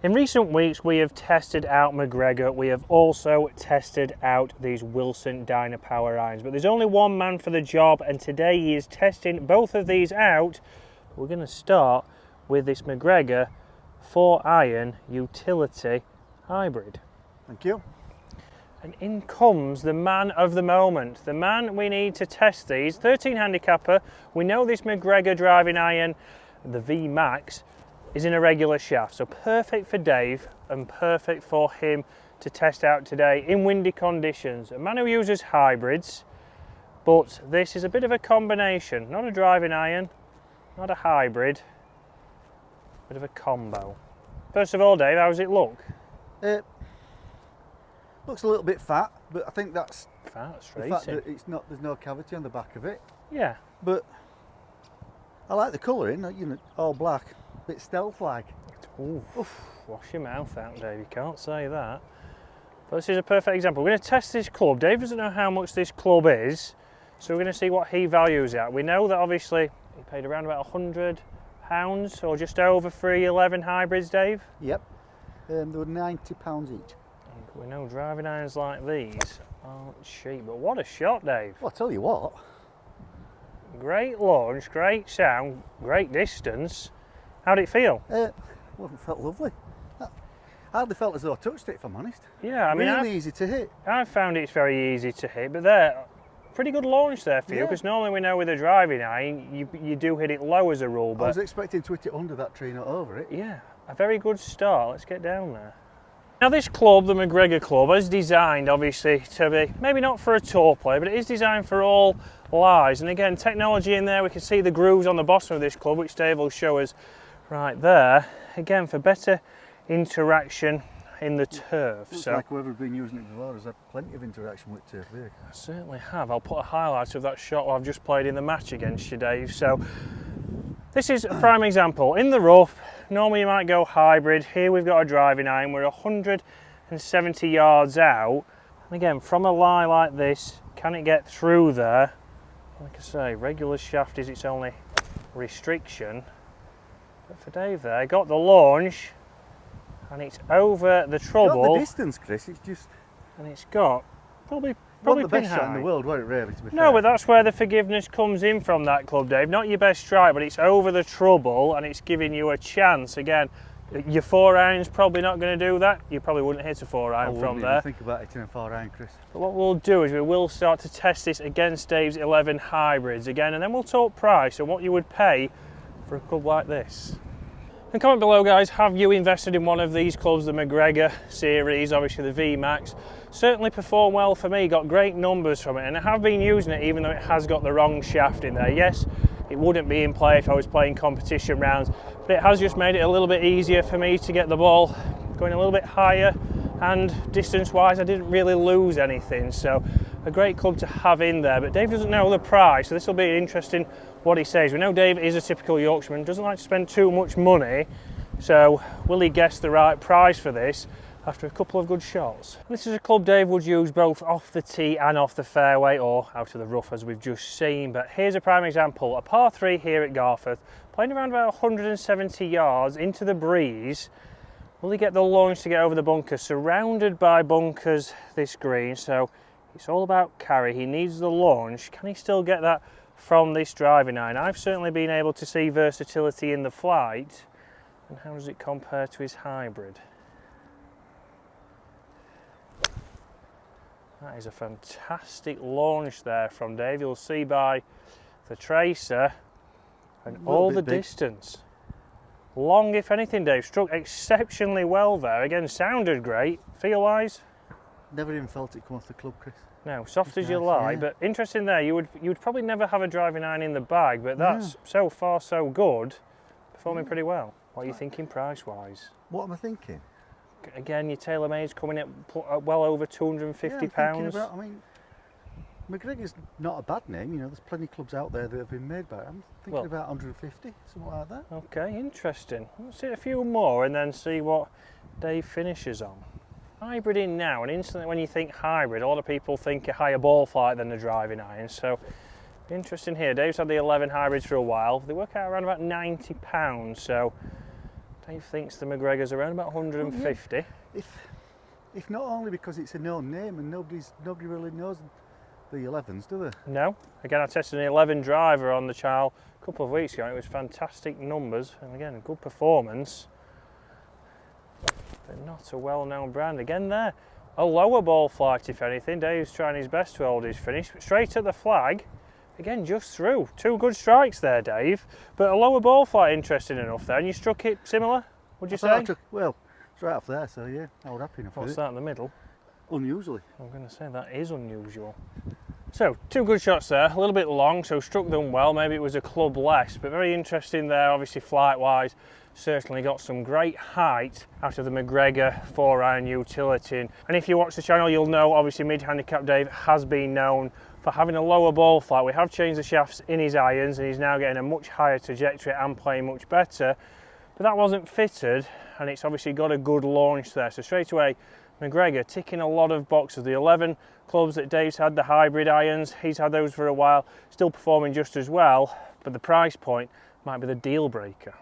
In recent weeks we have tested out McGregor, we have also tested out these Wilson Dynapower irons, but there's only one man for the job and today he is testing both of these out. We're going to start with this McGregor 4-iron utility hybrid. Thank you. And in comes the man of the moment, the man we need to test these. 13 handicapper, we know this McGregor driving iron, the V-Max, is in a regular shaft, so perfect for Dave and perfect for him to test out today in windy conditions. A man who uses hybrids, but this is a bit of a combination, not a driving iron, not a hybrid, bit of a combo. First of all, Dave, how does it look? Looks a little bit fat, but I think that's Fat, the fact that there's no cavity on the back of it. Yeah. But I like the colouring, all black, a bit stealth-like. Ooh, wash your mouth out, Dave, you can't say that. But this is a perfect example. We're going to test this club. Dave doesn't know how much this club is, so we're going to see what he values it at. We know that obviously he paid around about £100 or just over for 11 hybrids, Dave. Yep, they were £90 each. And we know driving irons like these aren't cheap, but what a shot, Dave. Well, I'll tell you what. Great launch, great sound, great distance. How'd it feel? Well, it felt lovely. I hardly felt as though I touched it, if I'm honest. Yeah, I mean, really easy to hit. I found it's very easy to hit, but there, pretty good launch there for you, because normally we know with a driving iron, you do hit it low as a rule. But I was expecting to hit it under that tree, not over it. yeah, a very good start. Let's get down there. Now this club, the McGregor club, is designed obviously to be, maybe not for a tour player, but it is designed for all lies. And again, technology in there, we can see the grooves on the bottom of this club, which Dave will show us right there. Again, for better interaction in the turf. Looks so like whoever's been using it before has had plenty of interaction with turf there. I certainly have. I'll put a highlight of that shot I've just played in the match against you, Dave. So this is a prime example. In the rough, normally you might go hybrid. Here we've got a driving iron. We're 170 yards out. And again, from a lie like this, can it get through there? Like I say, regular shaft is its only restriction. But for Dave there, got the launch, and it's over the trouble. Got the distance, Chris. It's just. And it's got probably Not the pin best shot in high. the world, were it really, to be No, fair? but that's where the forgiveness comes in from that club, Dave. Not your best strike, but it's over the trouble and it's giving you a chance. Again, your 4-iron's probably not going to do that. You probably wouldn't hit a 4-iron from there. I think about hitting a 4-iron, Chris. But what we'll do is we will start to test this against Dave's 11 hybrids again, and then we'll talk price and what you would pay for a club like this. And comment below, guys, have you invested in one of these clubs, the McGregor series, obviously the V-Max? Certainly performed well for me, got great numbers from it, and I have been using it even though it has got the wrong shaft in there. Yes, it wouldn't be in play if I was playing competition rounds, but it has just made it a little bit easier for me to get the ball going a little bit higher, and distance-wise I didn't really lose anything, so a great club to have in there. But Dave doesn't know the price, so this will be interesting what he says. We know Dave is a typical Yorkshireman, doesn't like to spend too much money, so will he guess the right price for this after a couple of good shots? This is a club Dave would use both off the tee and off the fairway, or out of the rough as we've just seen. But here's a prime example, a par 3 here at Garforth, playing around about 170 yards into the breeze. Will he get the launch to get over the bunker? Surrounded by bunkers this green, so it's all about carry. He needs the launch. Can he still get that from this driving iron? I've certainly been able to see versatility in the flight. And how does it compare to his hybrid? That is a fantastic launch there from Dave. You'll see by the tracer and all the distance. Long, if anything, Dave. Struck exceptionally well there. Again, sounded great. Feel-wise? Never even felt it come off the club, Chris. No, soft as you Nice, lie. yeah. But interesting there, you would probably never have a driving iron in the bag, but that's so far so good. Performing pretty well. What are you thinking price-wise? What am I thinking? Again, your TaylorMade's coming at well over £250. I mean, McGregor's not a bad name, you know, there's plenty of clubs out there that have been made by it. I'm thinking about 150, something like that. Okay, interesting. Let's see a few more and then see what Dave finishes on. Hybrid in now, and instantly when you think hybrid, a lot of people think a higher ball flight than the driving iron, so interesting here. Dave's had the 11 hybrids for a while. They work out around about £90, so Dave thinks the McGregor's around about 150. Well, yeah. If not only because it's a known name and nobody really knows the 11s, do they? No. Again, I tested an 11 driver on the Charles a couple of weeks ago, and it was fantastic numbers, and again, a good performance. But not a well-known brand. Again there, a lower ball flight if anything. Dave's trying his best to hold his finish. Straight at the flag, again just through. 2 good strikes there, Dave. But a lower ball flight, interesting enough there. And you struck it similar, would you say? Well, it's right off there, so yeah, I was happy enough with it. What's that in the middle? Unusually. I'm going to say that is unusual. So, 2 good shots there, a little bit long, so struck them well. Maybe it was a club less, but very interesting there, obviously flight-wise. Certainly got some great height out of the McGregor 4-iron utility. And if you watch the channel, you'll know obviously mid-handicap Dave has been known for having a lower ball flight. We have changed the shafts in his irons and he's now getting a much higher trajectory and playing much better. But that wasn't fitted, and it's obviously got a good launch there. So straight away, McGregor ticking a lot of boxes. The 11 clubs that Dave's had, the hybrid irons, he's had those for a while, still performing just as well, but the price point might be the deal breaker.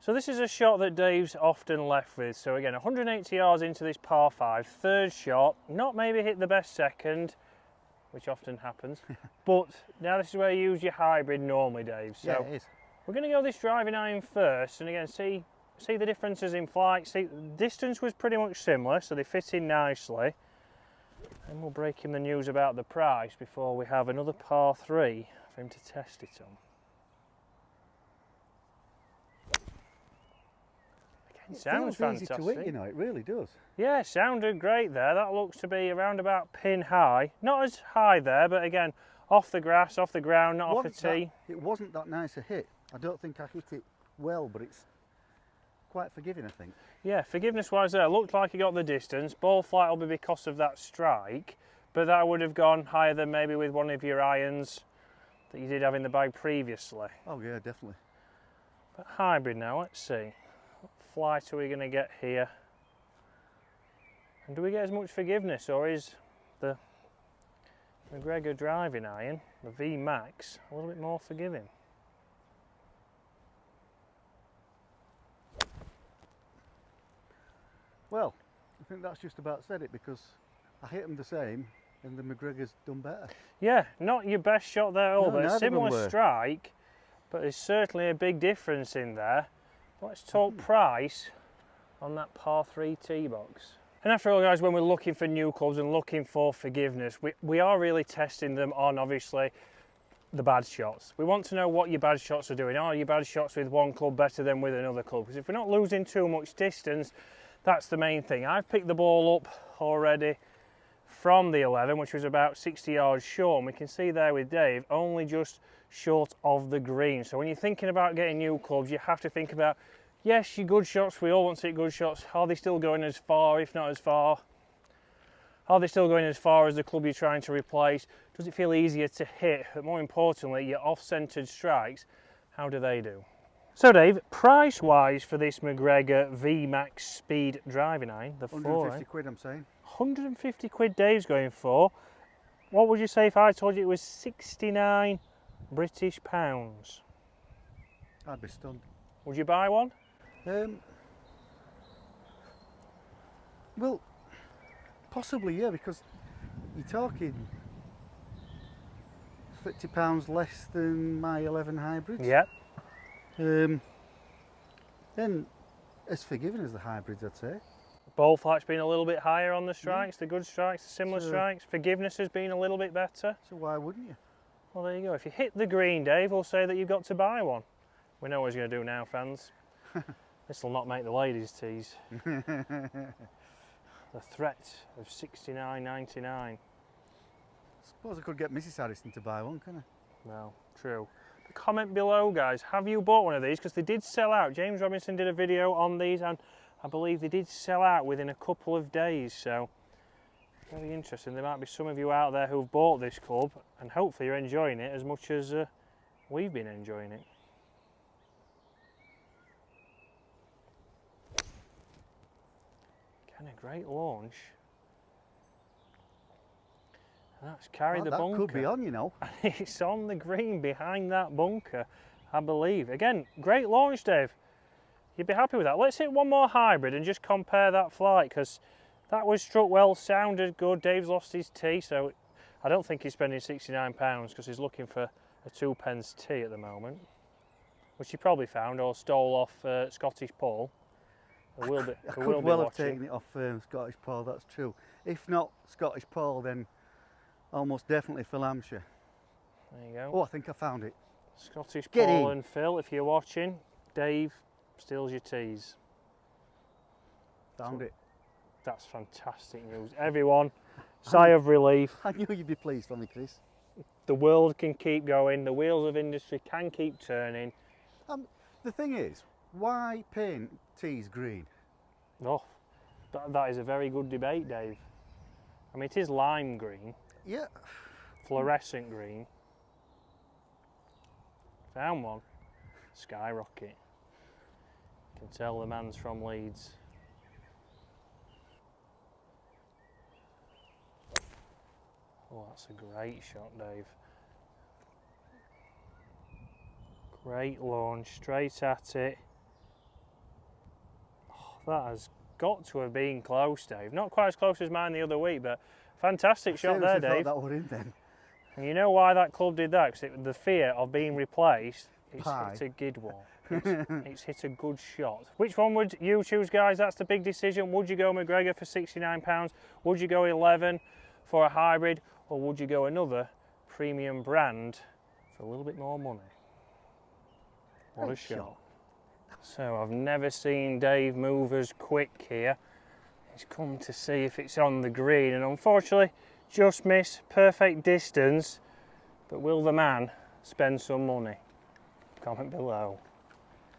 So this is a shot that Dave's often left with. So again, 180 yards into this par 5, 3rd shot, not maybe hit the best second, which often happens, but now this is where you use your hybrid normally, Dave. So yeah, it is. We're going to go this driving iron first, and again, see the differences in flight. See, the distance was pretty much similar, so they fit in nicely. And we'll break him the news about the price before we have another par 3 for him to test it on. Again, sounds fantastic. Easy to hit, you know, it really does. Yeah, sounded great there. That looks to be around about pin high. Not as high there, but again, off the grass, off the ground, not off the tee. It wasn't that nice a hit. I don't think I hit it well, but it's quite forgiving, I think. Yeah, forgiveness-wise there, looked like he got the distance. Ball flight will be because of that strike, but that would have gone higher than maybe with one of your irons that you did have in the bag previously. Oh yeah, definitely. But hybrid now, let's see. What flight are we going to get here? And do we get as much forgiveness, or is the McGregor driving iron, the V Max, a little bit more forgiving? Well, I think that's just about said it, because I hit them the same and the McGregor's done better. Yeah, not your best shot there at all, but a neither of them similar were. strike, but there's certainly a big difference in there. Let's talk price on that par 3 tee box. And after all, guys, when we're looking for new clubs and looking for forgiveness, we are really testing them on, obviously, the bad shots. We want to know what your bad shots are doing. Are your bad shots with one club better than with another club? Because if we're not losing too much distance, that's the main thing. I've picked the ball up already from the 11, which was about 60 yards short. And we can see there with Dave, only just short of the green. So when you're thinking about getting new clubs, you have to think about, yes, your good shots, we all want to hit good shots. Are they still going as far, if not as far? Are they still going as far as the club you're trying to replace? Does it feel easier to hit? But more importantly, your off-centered strikes, how do they do? So Dave, price-wise for this McGregor V-Max Speed driving iron, the 150 quid, I'm saying. 150 quid Dave's going for. What would you say if I told you it was 69 British pounds? I'd be stunned. Would you buy one? Well, possibly, yeah, because you're talking £50 less than my 11 hybrids. Yeah. Then as forgiving as the hybrids, I'd say. Ball flight's been a little bit higher on the strikes, the good strikes, the similar strikes. Forgiveness has been a little bit better. So why wouldn't you? Well, there you go. If you hit the green, Dave, we'll say that you've got to buy one. We know what he's going to do now, fans. This will not make the ladies' tees. The threat of $69.99. I suppose I could get Mrs. Harrison to buy one, can I? No, true. But comment below, guys. Have you bought one of these? Because they did sell out. James Robinson did a video on these, and I believe they did sell out within a couple of days. So, very interesting. There might be some of you out there who've bought this club, and hopefully you're enjoying it as much as we've been enjoying it. Again, a great launch. And that's carried the bunker. That could be on, you know. And it's on the green behind that bunker, I believe. Again, great launch, Dave. You'd be happy with that. Let's hit one more hybrid and just compare that flight, because that was struck well, sounded good. Dave's lost his tee, so I don't think he's spending £69 because he's looking for a 2p tee at the moment, which he probably found or stole off Scottish Paul. I could well have taken it off Scottish Paul, that's true. If not Scottish Paul, then almost definitely Phil Hampshire. There you go. Oh, I think I found it. Scottish Paul and Phil, if you're watching, Dave steals your tees. Found it. That's fantastic news. Everyone, sigh of relief. I knew you'd be pleased for me, Chris. The world can keep going, the wheels of industry can keep turning. The thing is, why paint tees green? Oh, that is a very good debate, Dave. I mean, it is lime green. Yeah. Fluorescent green. Found one. Skyrocket. You can tell the man's from Leeds. Oh, that's a great shot, Dave. Great launch, straight at it. Oh, that has got to have been close, Dave. Not quite as close as mine the other week, but fantastic shot there, Dave. Thought that were in then. And you know why that club did that? Because the fear of being replaced. It's Pie. hit a good one. It's hit a good shot. Which one would you choose, guys? That's the big decision. Would you go McGregor for £69? Would you go 11 for a hybrid? Or would you go another premium brand for a little bit more money? What a shot. So I've never seen Dave move as quick here. He's come to see if it's on the green, and unfortunately just missed perfect distance. But will the man spend some money? Comment below.